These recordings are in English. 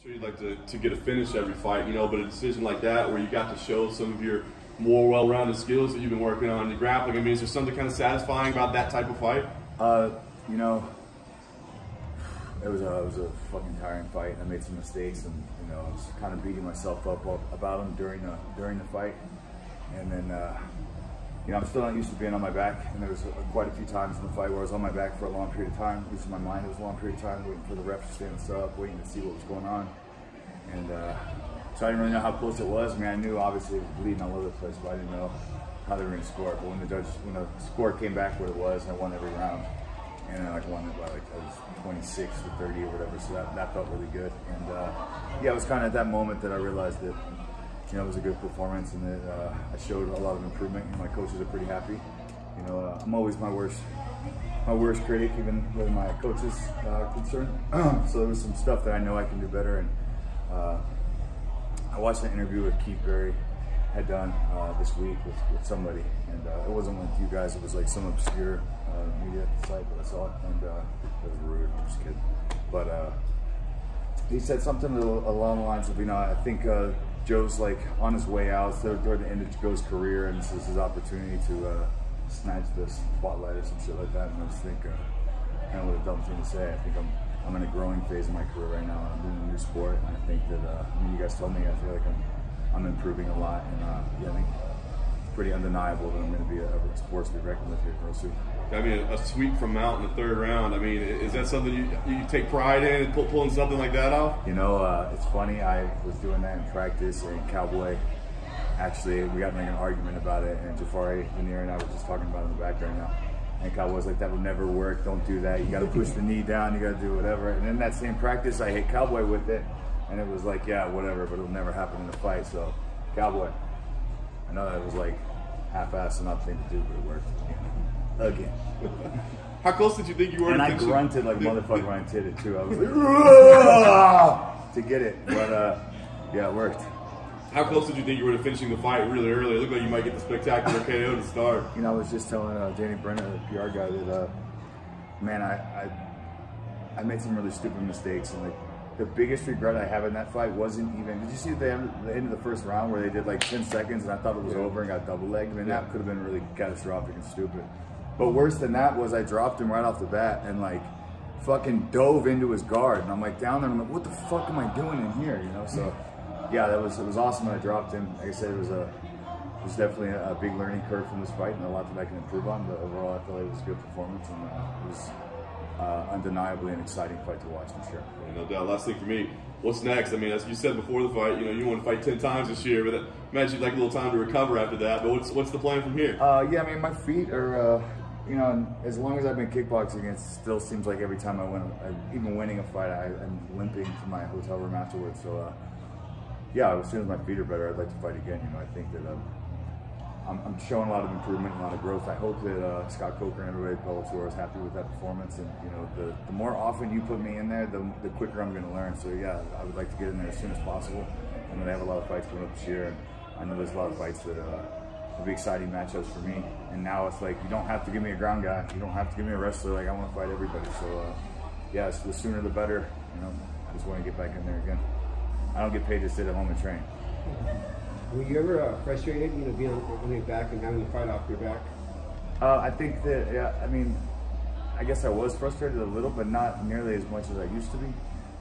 Sure, you'd like to get a finish every fight, you know, but a decision like that where you got to show some of your more well-rounded skills that you've been working on in your grappling, I mean, is there something kind of satisfying about that type of fight? You know, it was a fucking tiring fight. I made some mistakes, and you know, I was kind of beating myself up about them during the fight, and then you know, I'm still not used to being on my back, and there was quite a few times in the fight where I was on my back for a long period of time. At least in my mind, it was a long period of time, waiting for the ref to stand us up, waiting to see what was going on, and so I didn't really know how close it was. I mean, I knew obviously it was bleeding all over the place, but I didn't know how they were going to score. But when the score came back what it was, and I won every round, and I won it by like I was 26 to 30 or whatever, so that felt really good. And yeah, it was kind of at that moment that I realized that, you know, it was a good performance, and that I showed a lot of improvement, and my coaches are pretty happy. You know, I'm always my worst critic, even with my coaches concerned. So there was some stuff that I know I can do better, and I watched an interview with Keith Berry had done this week with somebody, and it wasn't with you guys, it was like some obscure media site that I saw it, and it was rude, I'm just kidding. But he said something along the lines of, you know, I think Joe's like on his way out, so toward the end of Joe's career, and this is his opportunity to snatch this spotlight or some shit like that. And I just think, kind of what a dumb thing to say. I think I'm in a growing phase of my career right now. I'm doing a new sport, and I think that, I mean, you guys told me, I feel like I'm improving a lot, and yeah, I think it's pretty undeniable that I'm going to be a sports to be reckoned with here real soon. I mean, a sweep from Mount in the third round, I mean, is that something you take pride in, pulling something like that off? You know, it's funny, I was doing that in practice, and Cowboy, actually, we got in like an argument about it, and Jafari Veneer and I were just talking about it in the back right now. And Cowboy's like, that would never work, don't do that, you gotta push the knee down, you gotta do whatever. And in that same practice, I hit Cowboy with it, and it was like, yeah, whatever, but it'll never happen in a fight. So, Cowboy, I know that was like half-assed and not the thing to do, but it worked. Again. How close did you think you were? And I grunted like a motherfucker when I did it too. I was like, to get it, but yeah, it worked. How close did you think you were to finishing the fight really early? It looked like you might get the spectacular KO to start. You know, I was just telling Danny Brenner, the PR guy, that man, I made some really stupid mistakes, and like the biggest regret I have in that fight wasn't even. Did you see the end of the first round where they did like 10 seconds and I thought it was over and got double legged? I mean, that could have been really catastrophic and stupid. But worse than that was I dropped him right off the bat and like fucking dove into his guard, and I'm like down there and I'm like, what the fuck am I doing in here? You know, so yeah, it was awesome when I dropped him. Like I said, it was definitely a big learning curve from this fight and a lot that I can improve on. But overall, I feel like it was a good performance, and it was undeniably an exciting fight to watch, I'm sure. Yeah, no doubt. Last thing for me, what's next? I mean, as you said before the fight, you know, you want to fight 10 times this year, but imagine you'd like a little time to recover after that. But what's the plan from here? Yeah, I mean, my feet are, you know, as long as I've been kickboxing, it still seems like every time I win, even winning a fight, I'm limping to my hotel room afterwards. So, yeah, as soon as my feet are better, I'd like to fight again. You know, I think that I'm showing a lot of improvement, a lot of growth. I hope that Scott Coker and everybody at Bellator is happy with that performance. And you know, the more often you put me in there, the quicker I'm going to learn. So yeah, I would like to get in there as soon as possible. I'm going to have a lot of fights coming up this year, and I know there's a lot of fights that will be exciting matchups for me. And now it's like, you don't have to give me a ground guy, you don't have to give me a wrestler. Like, I want to fight everybody. So yeah, the sooner the better. You know, I just want to get back in there again. I don't get paid to sit at home and train. Were you ever frustrated, you know, being on your back and having to fight off your back? I think that, yeah, I mean, I guess I was frustrated a little, but not nearly as much as I used to be.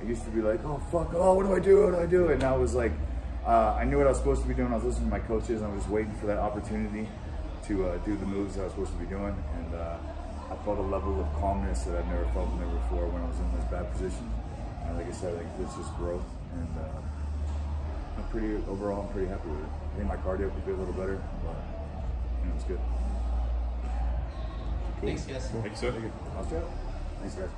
I used to be like, oh, fuck, oh, what do I do, what do I do? And now it was like, I knew what I was supposed to be doing. I was listening to my coaches, and I was just waiting for that opportunity to do the moves that I was supposed to be doing. And I felt a level of calmness that I've never felt before when I was in this bad position. And like I said, like, it's just growth. And overall, I'm pretty happy with it. I think my cardio could be a little better, but you know, it's good. Thanks, guys. Thanks, sir. Thanks, guys.